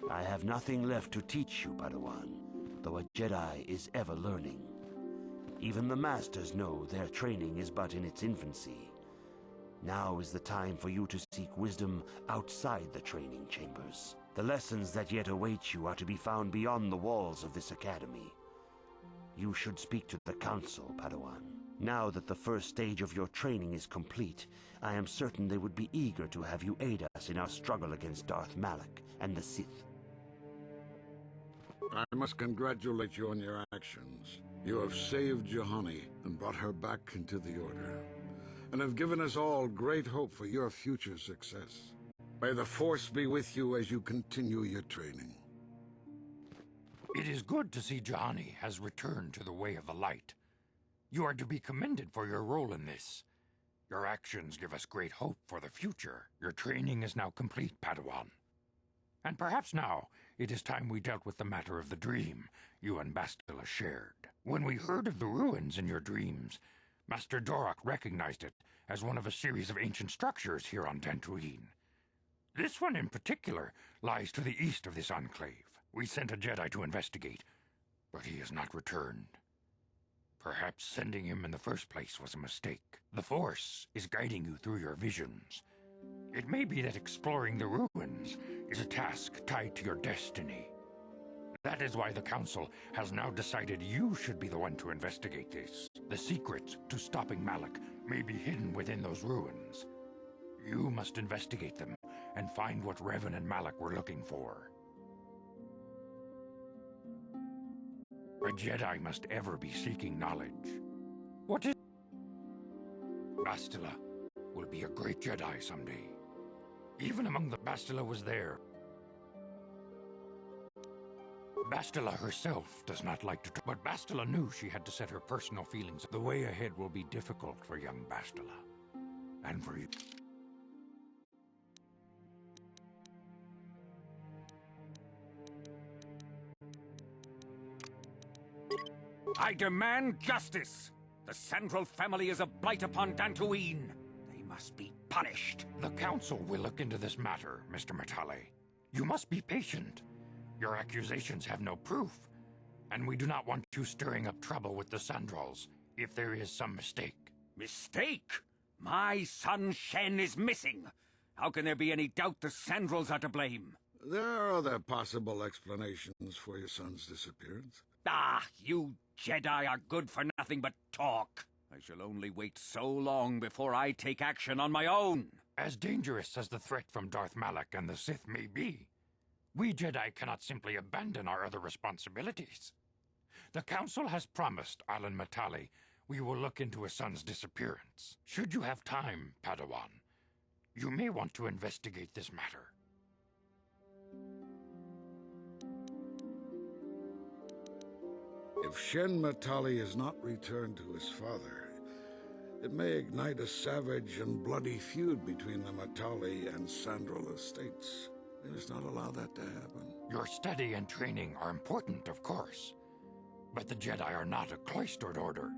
I have nothing left to teach you, Padawan, though a Jedi is ever learning. Even the Masters know their training is but in its infancy. Now is the time for you to seek wisdom outside the training chambers. The lessons that yet await you are to be found beyond the walls of this academy. You should speak to the Council, Padawan. Now that the first stage of your training is complete, I am certain they would be eager to have you aid us in our struggle against Darth Malak and the Sith. I must congratulate you on your actions. You have saved Juhani and brought her back into the Order, and have given us all great hope for your future success. May the Force be with you as you continue your training. It is good to see Juhani has returned to the way of the light. You are to be commended for your role in this. Your actions give us great hope for the future. Your training is now complete, Padawan. And perhaps now it is time we dealt with the matter of the dream you and Bastila shared. When we heard of the ruins in your dreams, Master Dorak recognized it as one of a series of ancient structures here on Dantooine. This one in particular lies to the east of this enclave. We sent a Jedi to investigate, but he has not returned. Perhaps sending him in the first place was a mistake. The Force is guiding you through your visions. It may be that exploring the ruins is a task tied to your destiny. That is why the Council has now decided you should be the one to investigate this. The secret to stopping Malak may be hidden within those ruins. You must investigate them and find what Revan and Malak were looking for. A Jedi must ever be seeking knowledge. What is... Bastila will be a great Jedi someday. Even among the Bastila was there. Bastila herself does not like to talk, but Bastila knew she had to set her personal feelings. The way ahead will be difficult for young Bastila. And for you. I demand justice! The Sandral family is a blight upon Dantooine. They must be punished. The Council will look into this matter, Mr. Matale. You must be patient. Your accusations have no proof, and we do not want you stirring up trouble with the Sandrals if there is some mistake. Mistake? My son Shen is missing. How can there be any doubt the Sandrals are to blame? There are other possible explanations for your son's disappearance. Ah, you Jedi are good for nothing but talk. I shall only wait so long before I take action on my own. As dangerous as the threat from Darth Malak and the Sith may be, we Jedi cannot simply abandon our other responsibilities. The Council has promised Alan Matale we will look into his son's disappearance. Should you have time, Padawan, you may want to investigate this matter. If Shen Matali is not returned to his father, it may ignite a savage and bloody feud between the Matali and Sandral estates. We must not allow that to happen. Your study and training are important, of course, but the Jedi are not a cloistered order.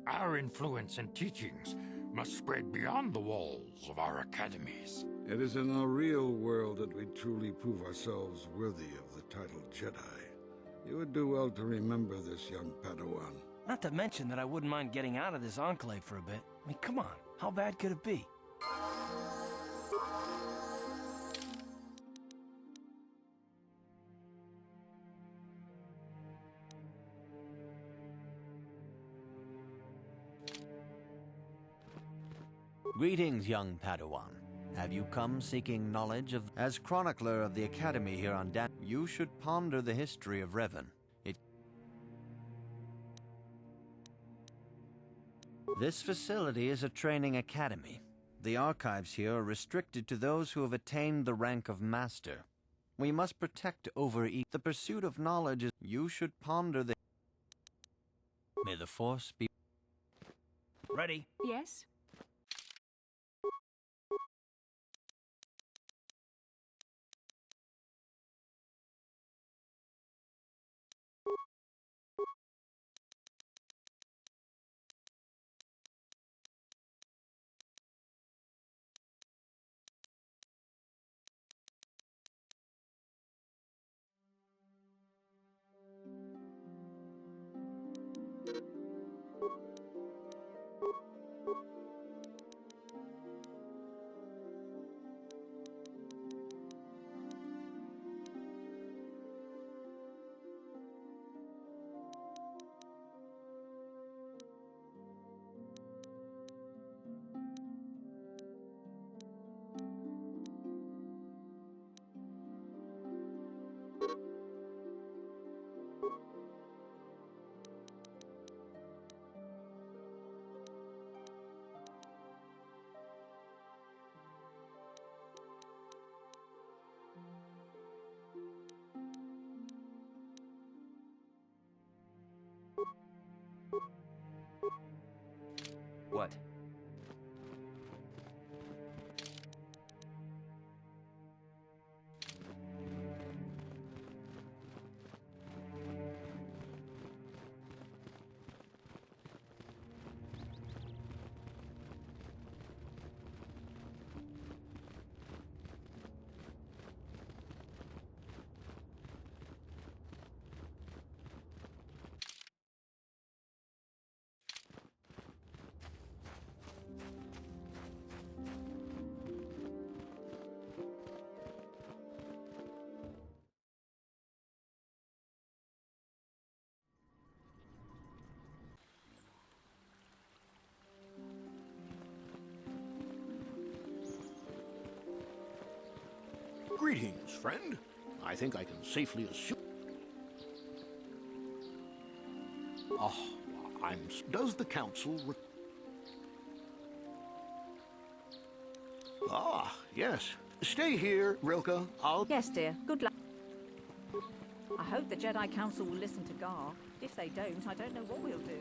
Our influence and teachings must spread beyond the walls of our academies. It is in the real world that we truly prove ourselves worthy of the title Jedi. You would do well to remember this, young Padawan. Not to mention that I wouldn't mind getting out of this enclave for a bit. I mean, come on, how bad could it be? Greetings, young Padawan. Have you come seeking knowledge of... As chronicler of the Academy here on Dan, you should ponder the history of Revan. This facility is a training academy. The archives here are restricted to those who have attained the rank of Master. We must protect the pursuit of knowledge is... You should ponder the... May the Force be... Ready? Yes? Greetings, friend. I think I can safely assume... Oh, Does the council... Ah, yes. Stay here, Rilke. Yes, dear. Good luck. I hope the Jedi Council will listen to Gar. If they don't, I don't know what we'll do.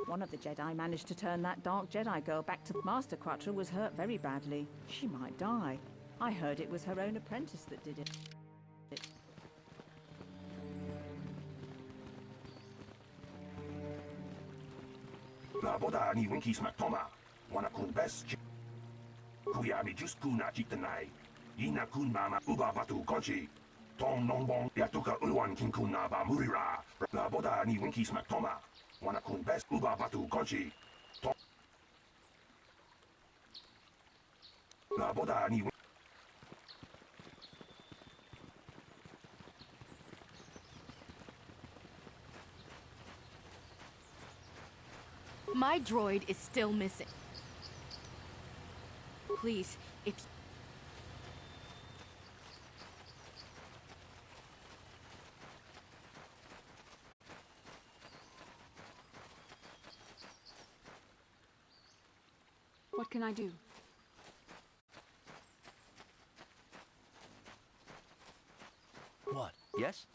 One of the Jedi managed to turn that dark Jedi girl back to... Master Quattro was hurt very badly. She might die. I heard it was her own apprentice that did it. Laboda ni winki smak toma. Wana kun bes. Kuya mi just kuna chitanai. Ina kun mama uba batu konchi. Tom nongbong yatuka ulwan kinkuna ba murira. Laboda ni winki smak toma. Wana kun bes uba batu konchi. Tom. Laboda ni My droid is still missing. Please, if... What can I do? What? Yes?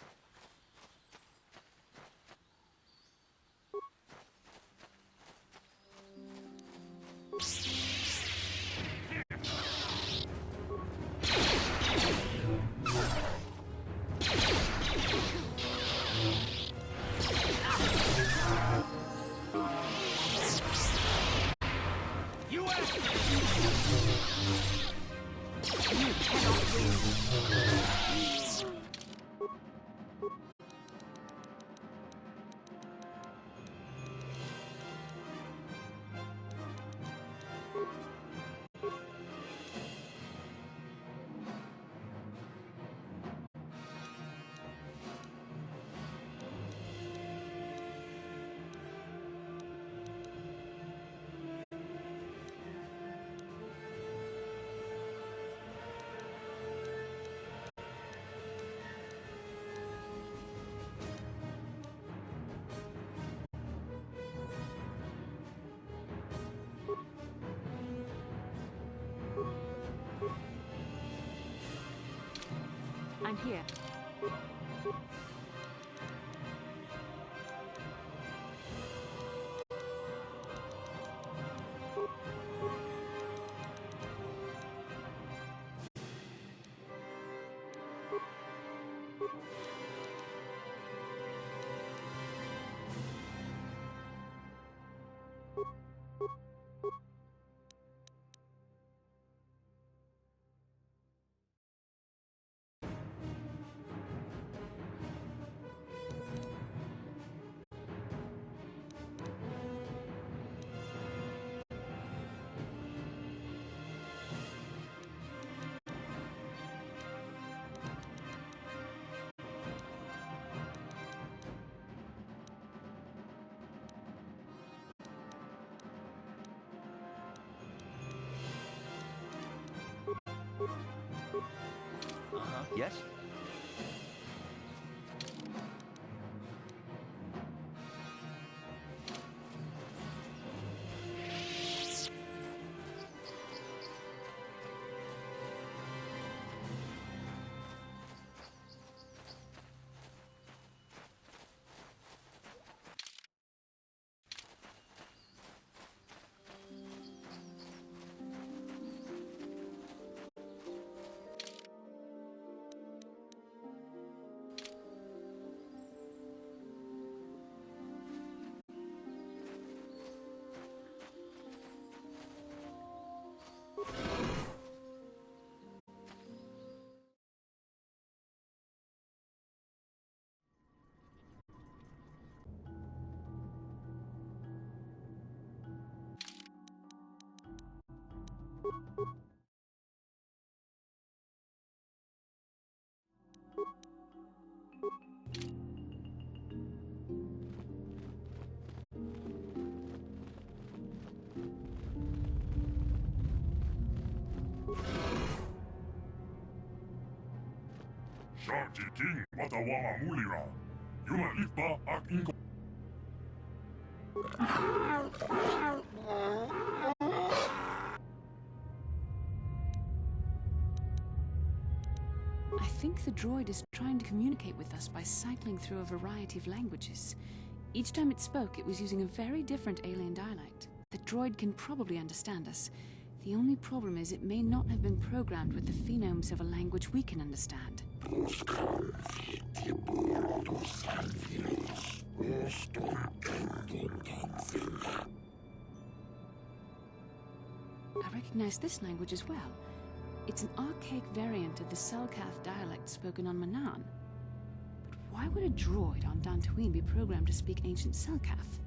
I'm here. Yes? Shark King Watawama Mulira. Yuma Lipa Ak Inko. I think the droid is trying to communicate with us by cycling through a variety of languages. Each time it spoke, it was using a very different alien dialect. The droid can probably understand us. The only problem is it may not have been programmed with the phonemes of a language we can understand. I recognize this language as well. It's an archaic variant of the Selkath dialect spoken on Manaan. But why would a droid on Dantooine be programmed to speak ancient Selkath?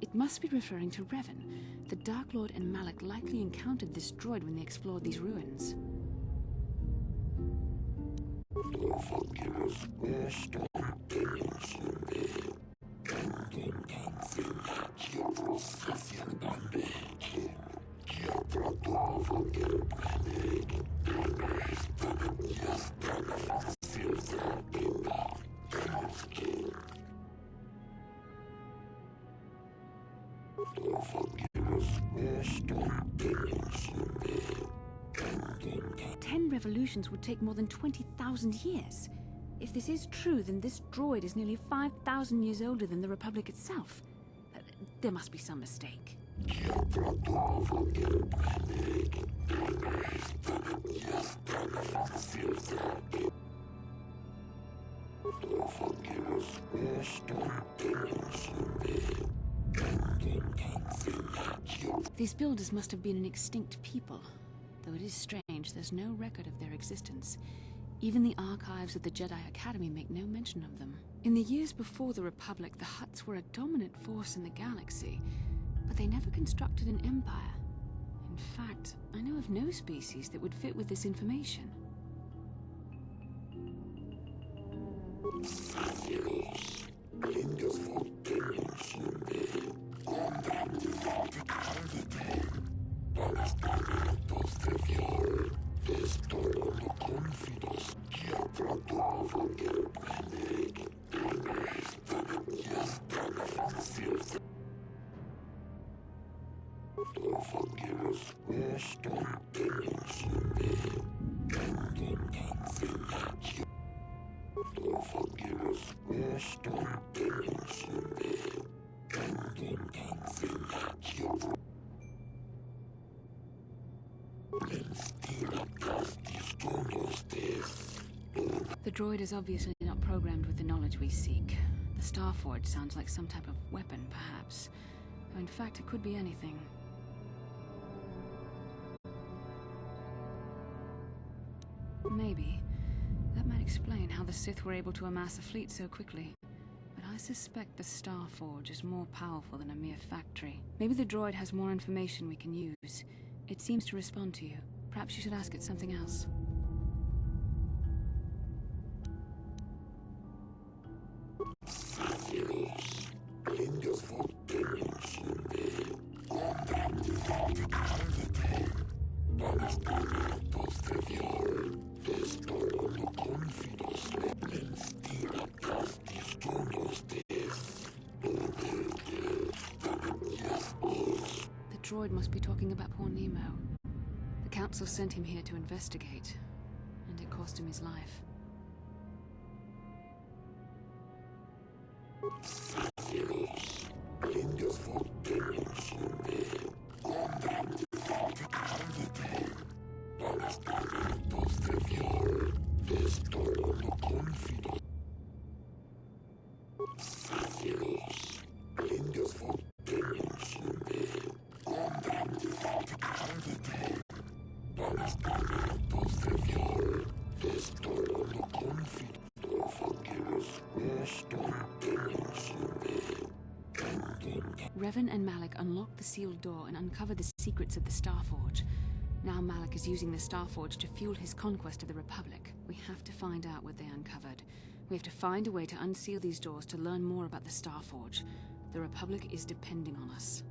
It must be referring to Revan. The Dark Lord and Malak likely encountered this droid when they explored these ruins. Ten revolutions would take more than 20,000 years. If this is true, then this droid is nearly 5,000 years older than the Republic itself. There must be some mistake. These builders must have been an extinct people. Though it is strange, there's no record of their existence. Even the archives of the Jedi Academy make no mention of them. In the years before the Republic, the Hutts were a dominant force in the galaxy, but they never constructed an empire. In fact, I know of no species that would fit with this information. The droid is obviously not programmed with the knowledge we seek. The Starforge sounds like some type of weapon, perhaps. Though in fact, it could be anything. Maybe. That might explain how the Sith were able to amass a fleet so quickly. But I suspect the Starforge is more powerful than a mere factory. Maybe the droid has more information we can use. It seems to respond to you. Perhaps you should ask it something else. The droid must be talking about poor Nemo. The Council sent him here to investigate, and it cost him his life. Revan and Malak unlocked the sealed door and uncovered the secrets of the Starforge. Now Malik is using the Starforge to fuel his conquest of the Republic. We have to find out what they uncovered. We have to find a way to unseal these doors to learn more about the Starforge. The Republic is depending on us.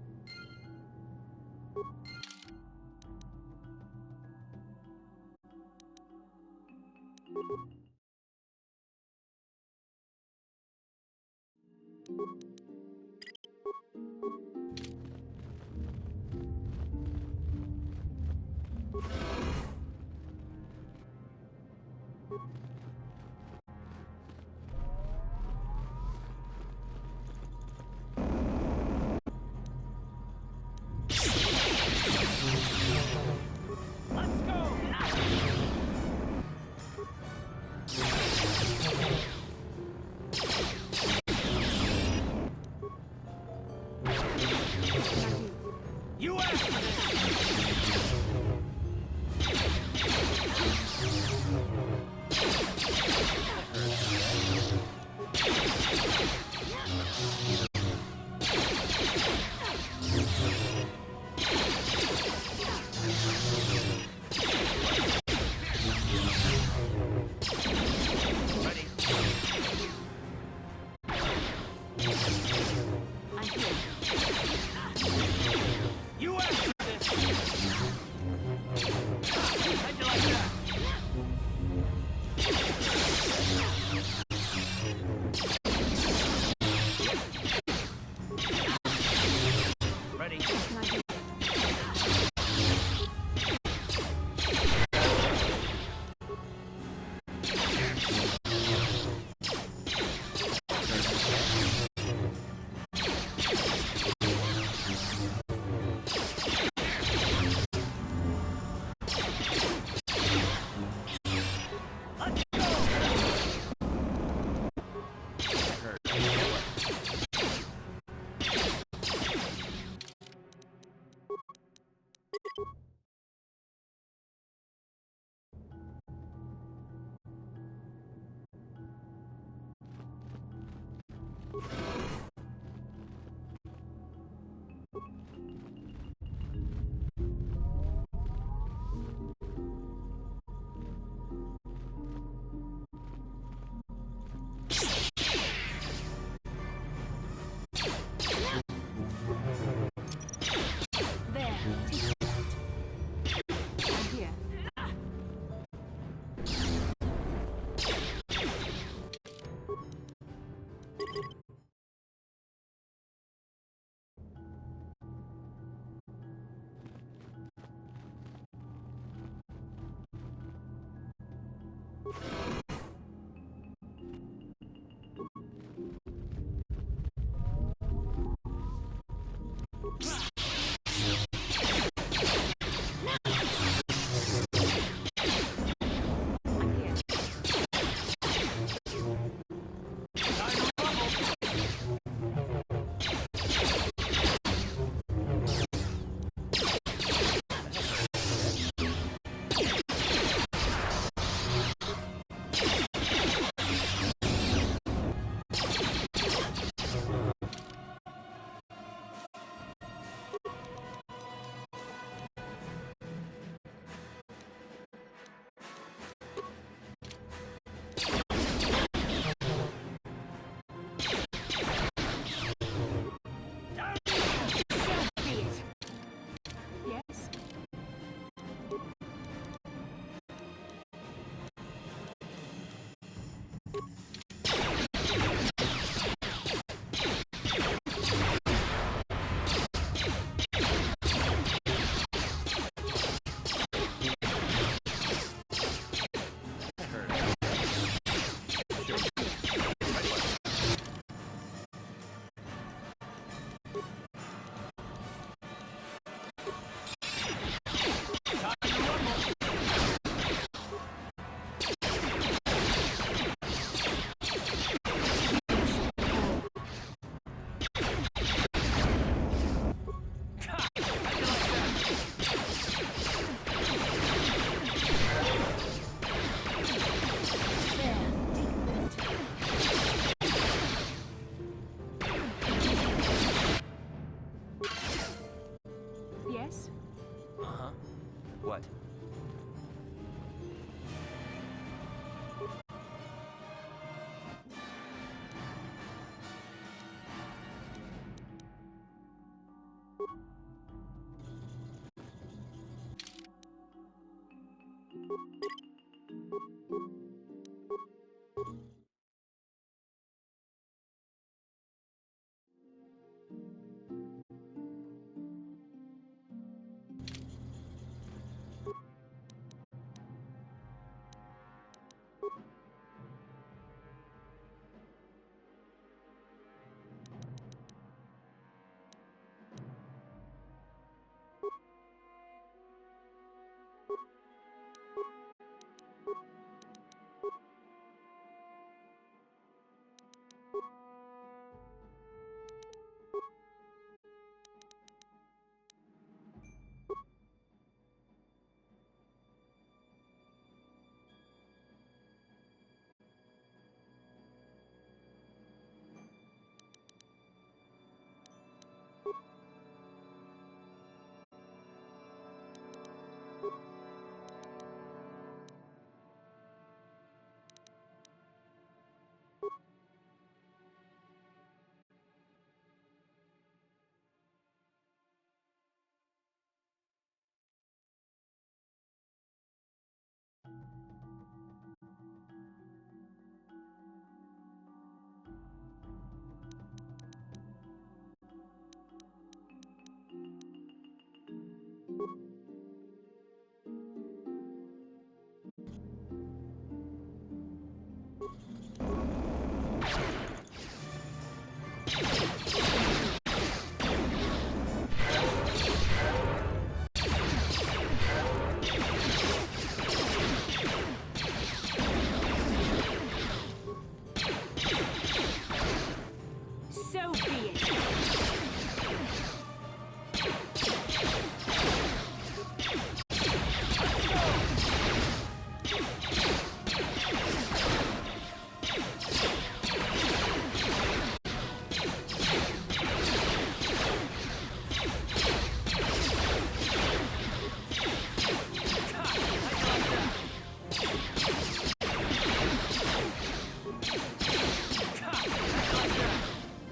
So be it.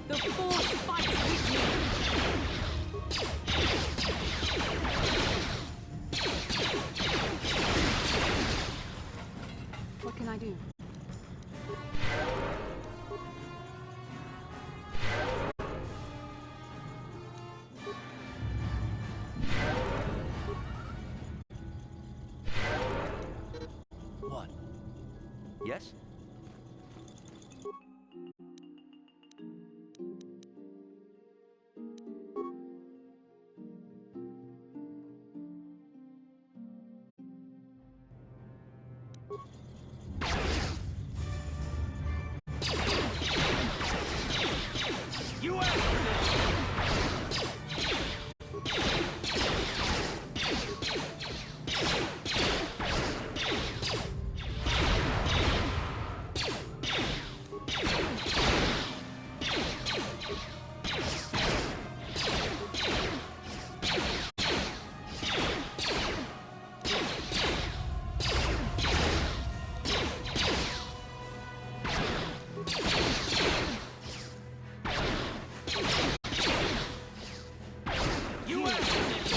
The force fights with me. What can I do? What? Yes? You asked for this! You asked for this!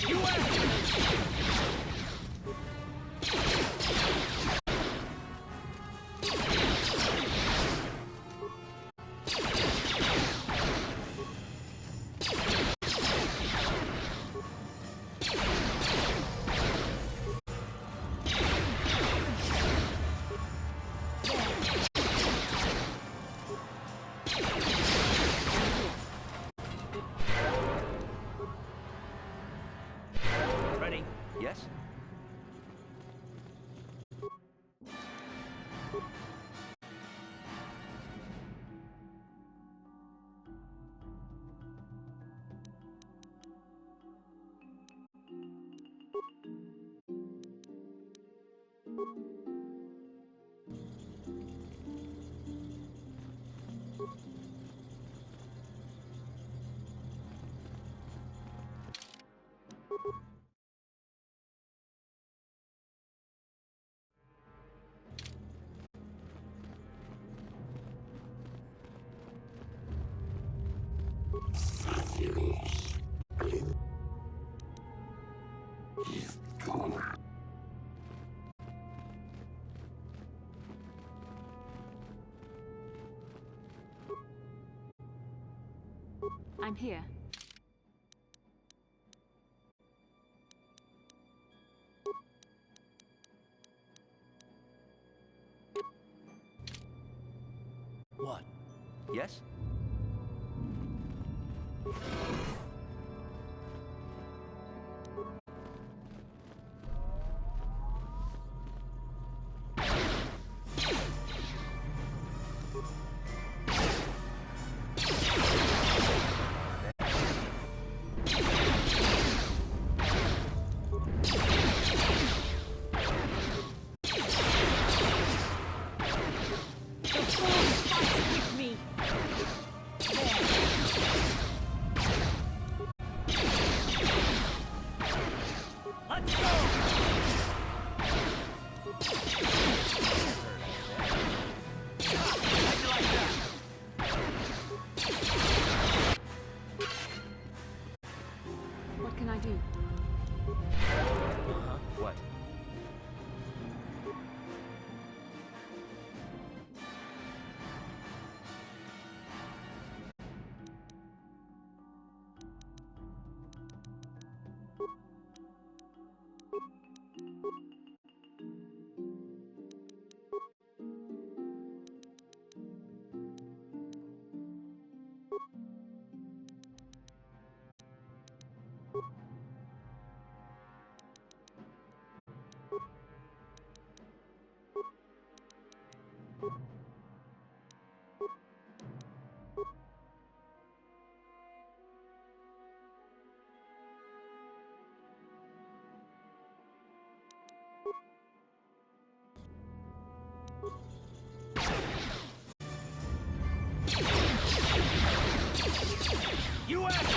You asked for this! Ready? Yes? I'm here. What? Yes? What can I do? What? You asked!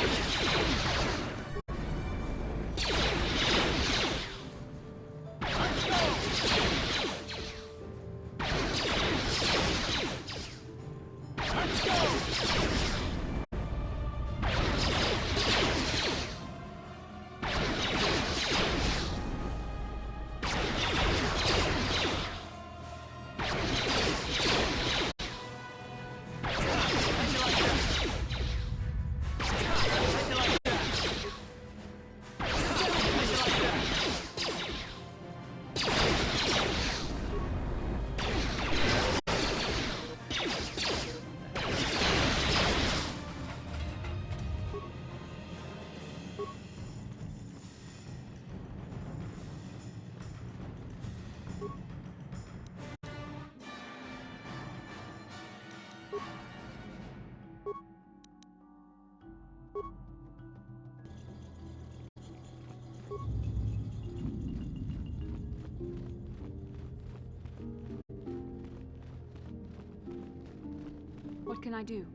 What can I do?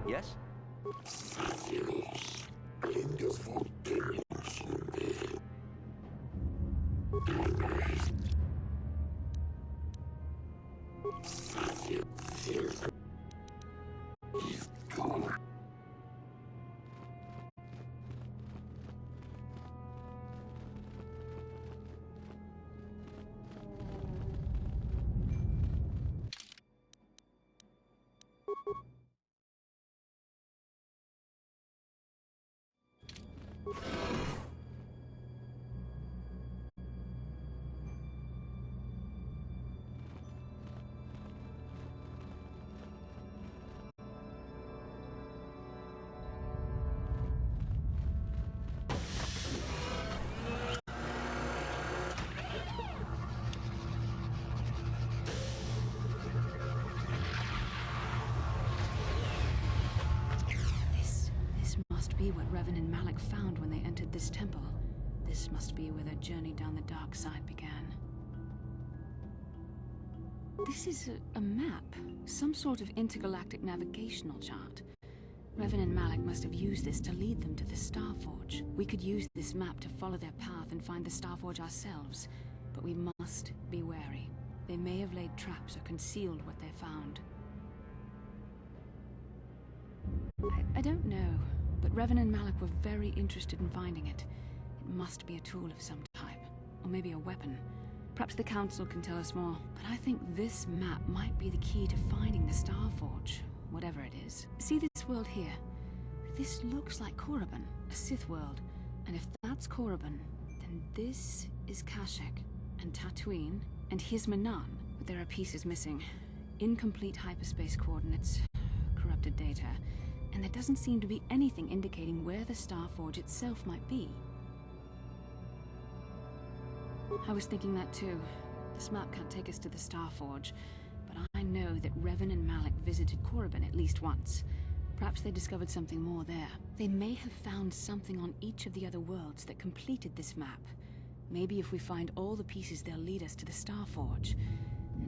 Yes? This must be what Revan and Malik found when they entered this temple. This must be where their journey down the dark side began. This is a map, some sort of intergalactic navigational chart. Revan and Malik must have used this to lead them to the Starforge. We could use this map to follow their path and find the Starforge ourselves, but we must be wary. They may have laid traps or concealed what they found. I don't know. But Revan and Malik were very interested in finding it. It must be a tool of some type. Or maybe a weapon. Perhaps the Council can tell us more. But I think this map might be the key to finding the Starforge. Whatever it is. See this world here? This looks like Korriban, a Sith world. And if that's Korriban, then this is Kashyyyk, and Tatooine, and here's Manan. But there are pieces missing. Incomplete hyperspace coordinates, corrupted data, and there doesn't seem to be anything indicating where the Starforge itself might be. I was thinking that too. This map can't take us to the Starforge, but I know that Revan and Malik visited Korriban at least once. Perhaps they discovered something more there. They may have found something on each of the other worlds that completed this map. Maybe if we find all the pieces, they'll lead us to the Starforge,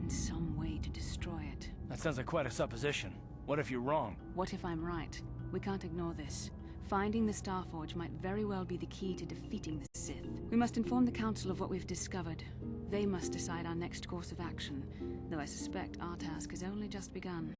and some way to destroy it. That sounds like quite a supposition. What if you're wrong? What if I'm right? We can't ignore this. Finding the Starforge might very well be the key to defeating the Sith. We must inform the Council of what we've discovered. They must decide our next course of action, though I suspect our task has only just begun.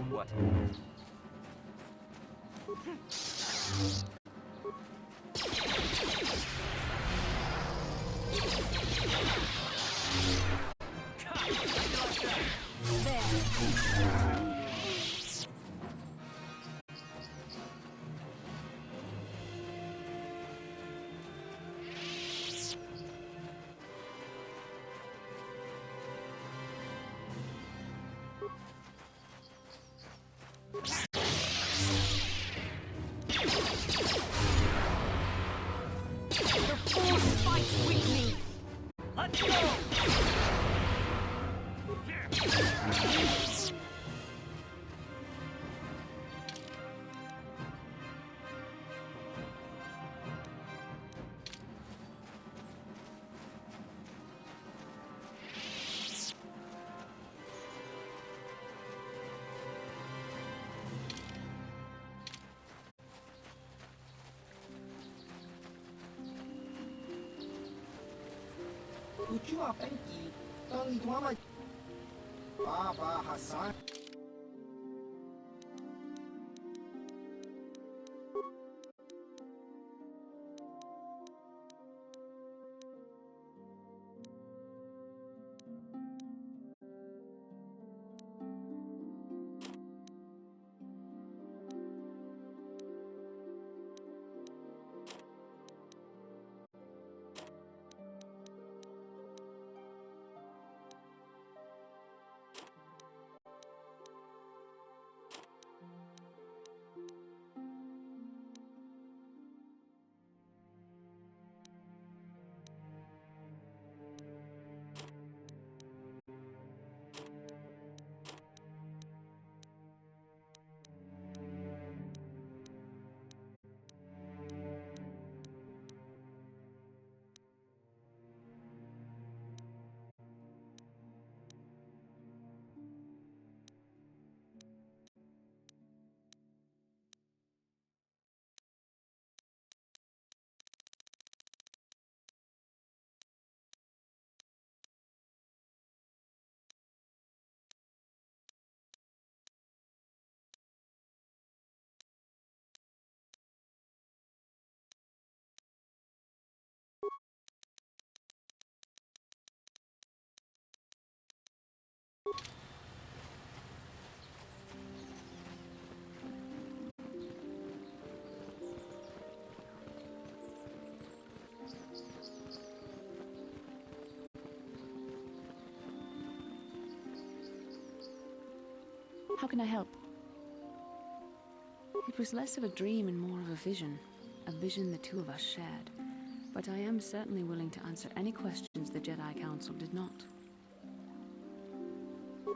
What? Tujuh apa ini? Tang itu mama. Baba Hasan. How can I help? It was less of a dream and more of a vision the two of us shared. But I am certainly willing to answer any questions the Jedi Council did not.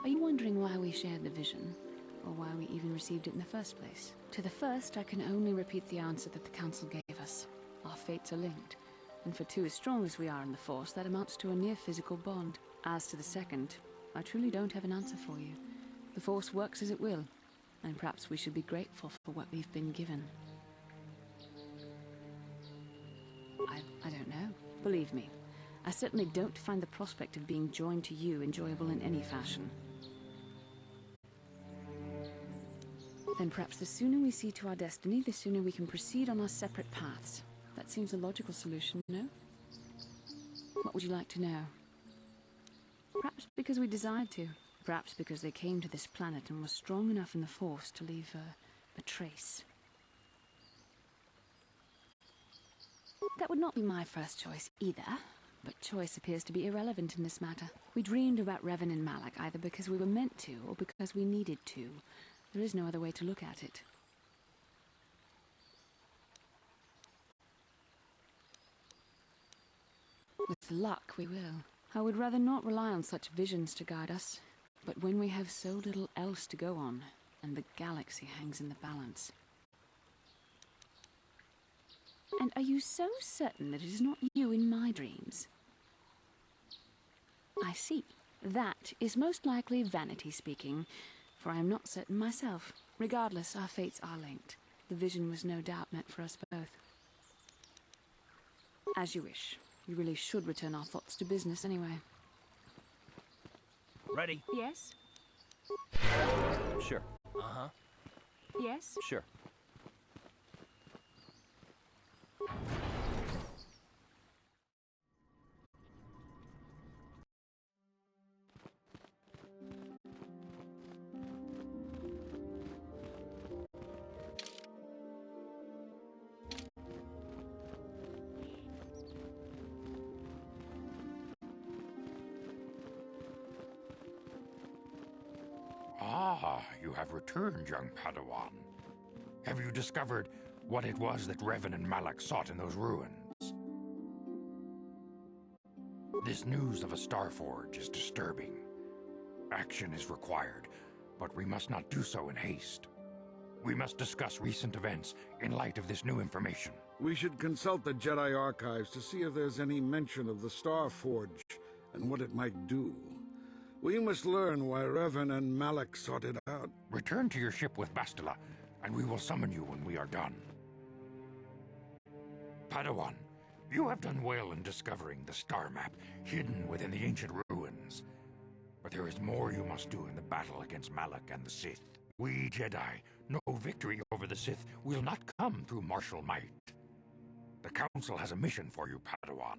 Are you wondering why we shared the vision, or why we even received it in the first place? To the first, I can only repeat the answer that the Council gave us. Our fates are linked, and for two as strong as we are in the Force, that amounts to a near physical bond. As to the second, I truly don't have an answer for you. The Force works as it will, and perhaps we should be grateful for what we've been given. I don't know. Believe me, I certainly don't find the prospect of being joined to you enjoyable in any fashion. Then perhaps the sooner we see to our destiny, the sooner we can proceed on our separate paths. That seems a logical solution, no? What would you like to know? Perhaps because we desired to. Perhaps because they came to this planet and were strong enough in the Force to leave a trace. That would not be my first choice either, but choice appears to be irrelevant in this matter. We dreamed about Revan and Malak either because we were meant to or because we needed to. There is no other way to look at it. With luck, we will. I would rather not rely on such visions to guide us. But when we have so little else to go on, and the galaxy hangs in the balance. And are you so certain that it is not you in my dreams? I see. That is most likely vanity speaking, for I am not certain myself. Regardless, our fates are linked. The vision was no doubt meant for us both. As you wish. You really should return our thoughts to business anyway. Ready? Yes? Sure. Uh-huh. Yes? Sure. Ah, you have returned, young Padawan. Have you discovered what it was that Revan and Malak sought in those ruins? This news of a Star Forge is disturbing. Action is required, but we must not do so in haste. We must discuss recent events in light of this new information. We should consult the Jedi archives to see if there's any mention of the Star Forge and what it might do. We must learn why Revan and Malak sought it out. Return to your ship with Bastila, and we will summon you when we are done. Padawan, you have done well in discovering the star map hidden within the ancient ruins. But there is more you must do in the battle against Malak and the Sith. We Jedi know victory over the Sith will not come through martial might. The Council has a mission for you, Padawan.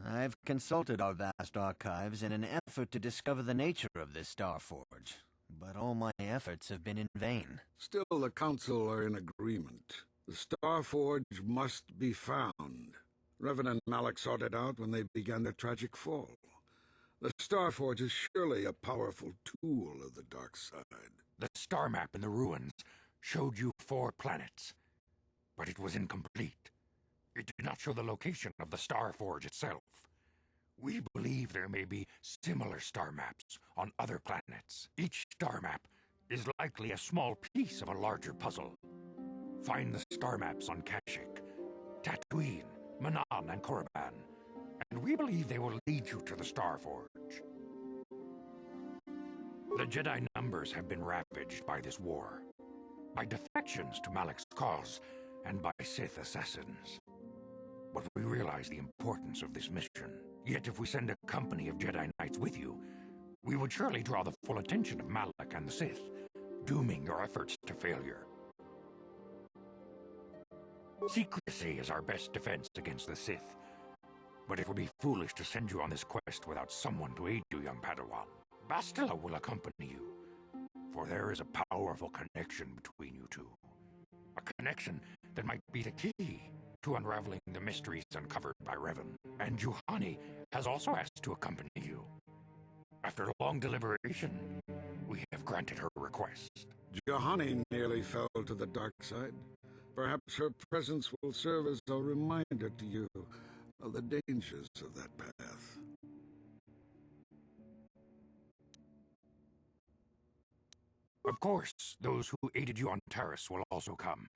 I've consulted our vast archives in an effort to discover the nature of this Star Forge, but all my efforts have been in vain. Still, the Council are in agreement. The Star Forge must be found. Revan and Malak sought it out when they began their tragic fall. The Star Forge is surely a powerful tool of the dark side. The star map in the ruins showed you 4 planets, but it was incomplete. It did not show the location of the Star Forge itself. We believe there may be similar star maps on other planets. Each star map is likely a small piece of a larger puzzle. Find the star maps on Kashyyyk, Tatooine, Manan, and Korriban, and we believe they will lead you to the Star Forge. The Jedi numbers have been ravaged by this war, by defections to Malak's cause, and by Sith assassins. But we realize the importance of this mission. Yet if we send a company of Jedi Knights with you, we would surely draw the full attention of Malak and the Sith, dooming your efforts to failure. Secrecy is our best defense against the Sith, but it would be foolish to send you on this quest without someone to aid you, young Padawan. Bastila will accompany you, for there is a powerful connection between you two. A connection that might be the key to unraveling the mysteries uncovered by Revan. And Juhani has also asked to accompany you. After long deliberation, We have granted her request. Juhani nearly fell to the dark side. Perhaps her presence will serve as a reminder to you of the dangers of that path. Of course, those who aided you on Terrace will also come.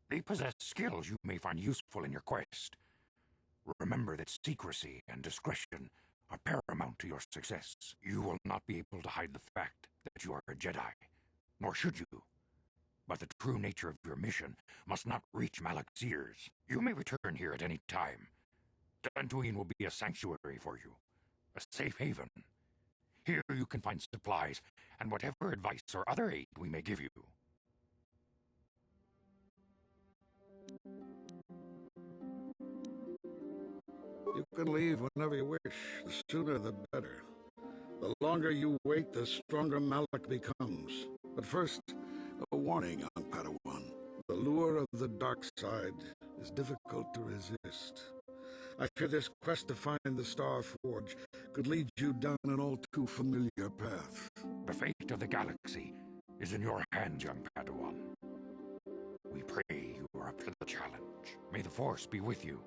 They possess skills you may find useful in your quest. Remember that secrecy and discretion are paramount to your success. You will not be able to hide the fact that you are a Jedi, nor should you. But the true nature of your mission must not reach Malak's ears. You may return here at any time. Dantooine will be a sanctuary for you, a safe haven. Here you can find supplies and whatever advice or other aid we may give you. You can leave whenever you wish. The sooner the better. The longer you wait, the stronger Malak becomes. But first, a warning, young Padawan. The lure of the dark side is difficult to resist. I fear this quest to find the Star Forge could lead you down an all too familiar path. The fate of the galaxy is in your hands, young Padawan. We pray you are up to the challenge. May the Force be with you.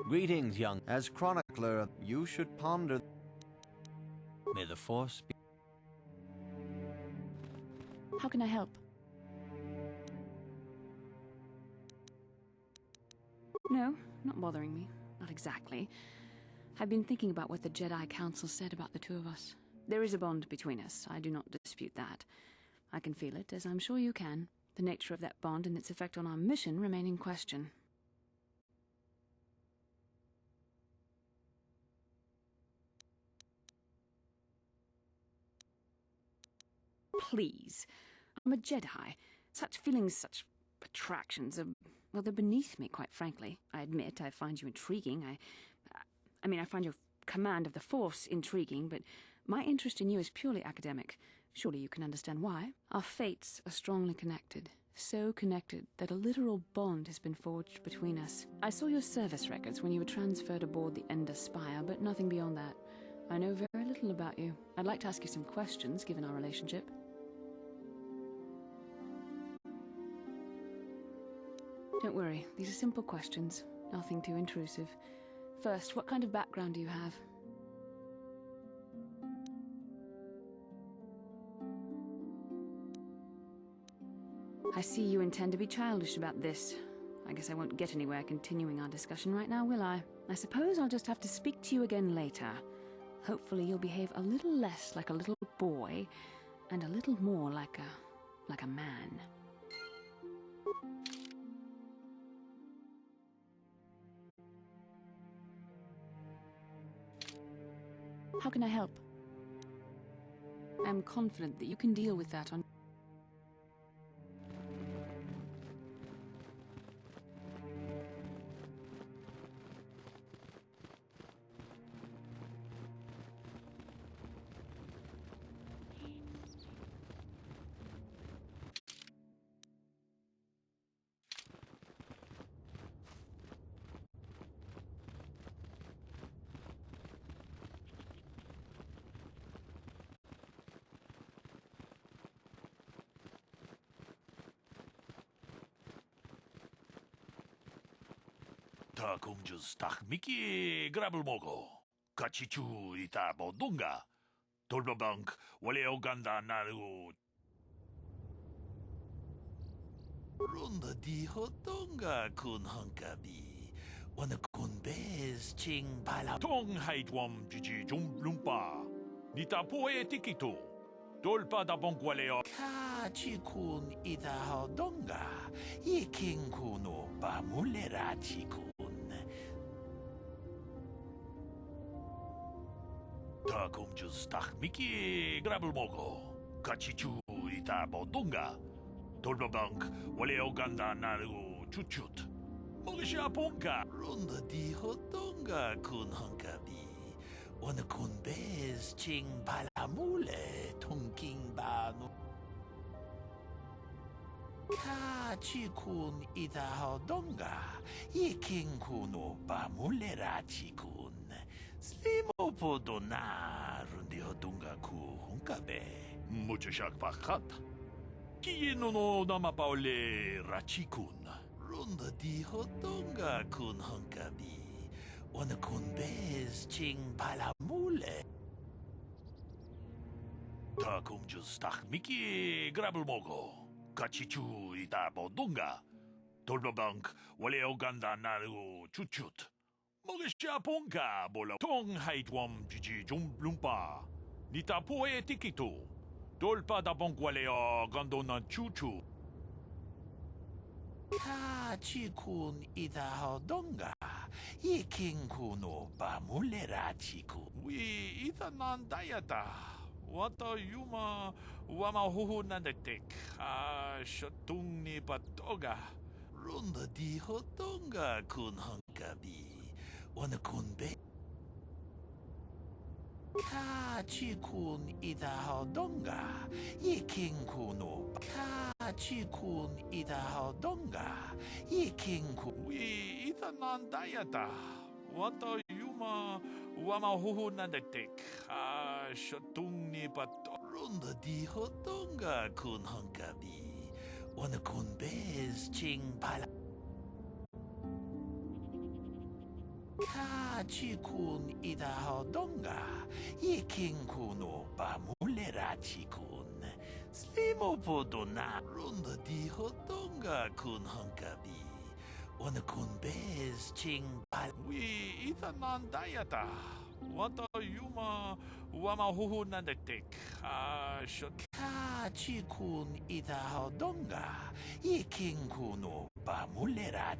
Greetings, young. As chronicler, you should ponder. May the Force be. How can I help? No, not bothering me. Not exactly. I've been thinking about what the Jedi Council said about the two of us. There is a bond between us. I do not dispute that. I can feel it, as I'm sure you can. The nature of that bond and its effect on our mission remain in question. Please. I'm a Jedi. Such feelings, such attractions are, well, they're beneath me, quite frankly. I admit I find you intriguing. I find your command of the Force intriguing, but my interest in you is purely academic. Surely you can understand why. Our fates are strongly connected. So connected that a literal bond has been forged between us. I saw your service records when you were transferred aboard the Ender Spire, but nothing beyond that. I know very little about you. I'd like to ask you some questions, given our relationship. Don't worry, these are simple questions, nothing too intrusive. First, what kind of background do you have? I see you intend to be childish about this. I guess I won't get anywhere continuing our discussion right now, will I? I suppose I'll just have to speak to you again later. Hopefully you'll behave a little less like a little boy, and a little more like a man. How can I help? I'm confident that you can deal with that on... 다 공주스 딱 미끼 그랍을 먹어 같이 줄이다 뭐던가 돌바방크 원래 오간다 나르고 론다 디호던가 군 한가비 어느 군 베스 칭 발라 통하이드웜 지지 좀 룸바 니타 포에 티키토 돌바다 봉과레오 같이 군 이다호던가 이킹 군오 바물레라치 군 다 공주스 딱 미끼 그랍을 먹어 같이 줄이다 뭐던가 돌바방크 원래 오간다 나르고 추추트 먹으시아 본가 론다 디호던가 군 한가비 Onakun bez ching palamule tungking banu. Ka chikun ita donga. Iking kuno bamulera chikun. Slimo podona rundi hodunga ku hunkabe. Mucho shak pakat. Kiyeno no namapaole rachikun. Runda di hodunga kun hunkabi. Onakun bez ching palamule. Takum justak miki grabulmogo. Kachichu ita bodunga. Tolbabank wale oganda naru chuchut. Mogisha ponka bola tong haitwam jiji jumblumpa. Nita poe tikito. Tolpa da bonk wale o gandona chuchu. Kachikun ita hodonga. Iking kuno bamulera chiku. We ita nandayata. Wata yuma wama huhu nandetek. Shatung ni patoga. Runda di hodonga kun hankabi. Wana kun be. Kachikun ita hodonga. Iking kuno. Kachikun ita hodonga. Iking kuno. We ita nandayata. Wata yuma wama huhu nandetek. Shatung ni pato. Runda di hodonga kun hankabi. Wana kun bez ching pala. Kachikun ita hodonga. Iking kuno bamulera chikun. Slimo podona. Runda di hodonga kun hankabi. Wana kun bez ching pala. We ita nandayata. Wata yuma wama huhu nandetek. Kachikun ita hodonga. Iking kuno bamulera.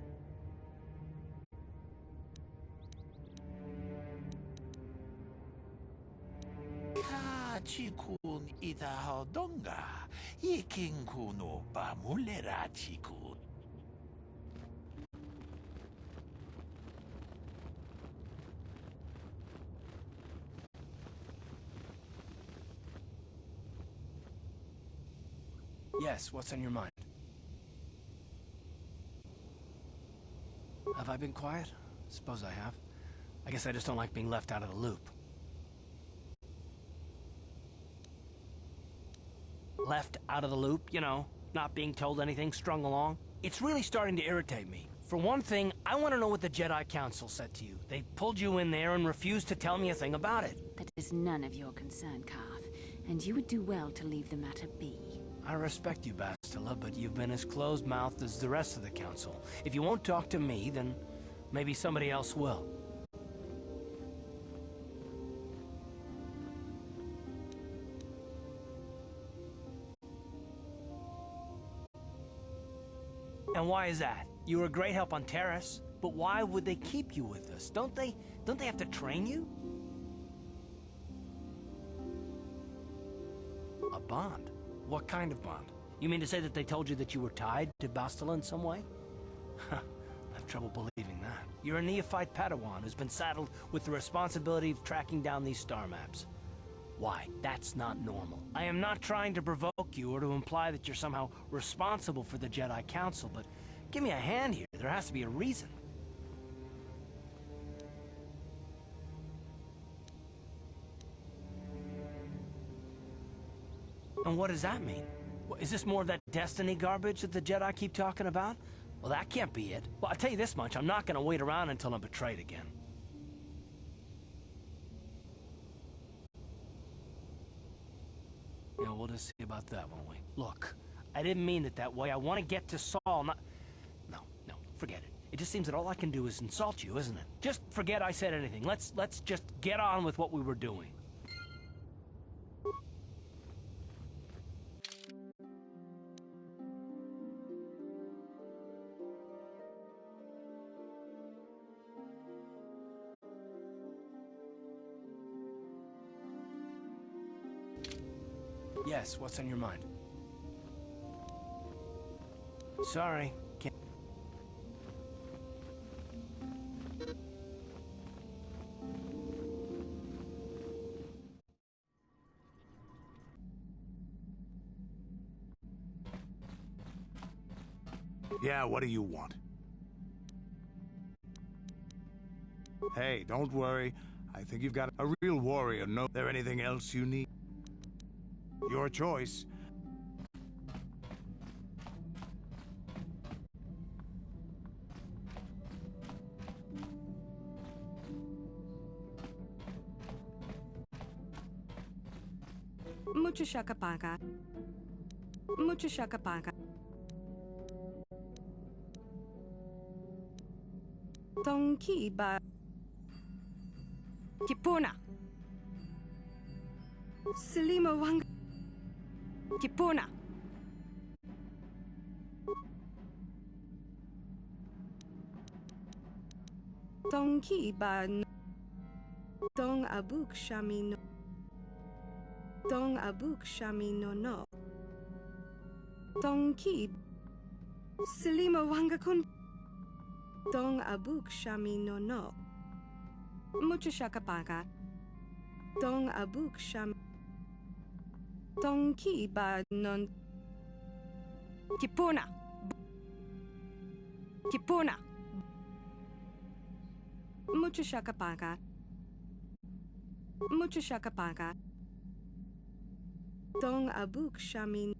Kachikun ita hodonga. Iking kuno bamulera chikun. Yes, what's on your mind? Have I been quiet? Suppose I have. I guess I just don't like being left out of the loop. Left out of the loop, you know, not being told anything, strung along. It's really starting to irritate me. For one thing, I want to know what the Jedi Council said to you. They pulled you in there and refused to tell me a thing about it. That is none of your concern, Carth, and you would do well to leave the matter be. I respect you, Bastila, but you've been as closed-mouthed as the rest of the Council. If you won't talk to me, then maybe somebody else will. And why is that? You were a great help on Terrace, but why would they keep you with us? Don't they have to train you? A bond? What kind of bond? You mean to say that they told you that you were tied to Bastila in some way? I have trouble believing that. You're a neophyte Padawan who's been saddled with the responsibility of tracking down these star maps. Why? That's not normal. I am not trying to provoke you or to imply that you're somehow responsible for the Jedi Council, but give me a hand here. There has to be a reason. And what does that mean? Is this more of that destiny garbage that the Jedi keep talking about? Well, that can't be it. Well, I'll tell you this much, I'm not gonna wait around until I'm betrayed again. You know, we'll just see about that, won't we? Look, I didn't mean it that way. I want to get to Saul, not... No, forget it. It just seems that all I can do is insult you, isn't it? Just forget I said anything. Let's just get on with what we were doing. Yes, what's on your mind? Sorry, can't... Yeah, what do you want? Hey, don't worry. I think you've got a real warrior. No, there anything else you need? Your choice. Mucho shakapaka. Mucho shakapaka. Tongki ba. Kipona. Selima wanga. Kipona. Tongki ba. Tong abuk shami no. Tong abuk shami no. Tongki. Selima wanga kun. Tong abuk shami no. Mucho shakapaka. Tong abuk sham. Tongki ba non. Kipona. Kipona. Mucho shakapaka. Mucho shakapaka. Tong abuk shami.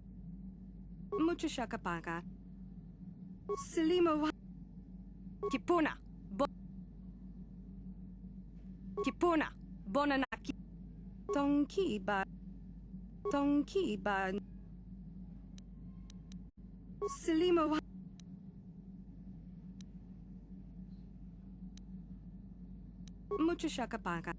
Mucho shakapaka. Selima wa. Kipona. Kipona. Bonanaki. Tongki ba. Tongki ba. Selima wa. Mucho shakapaka.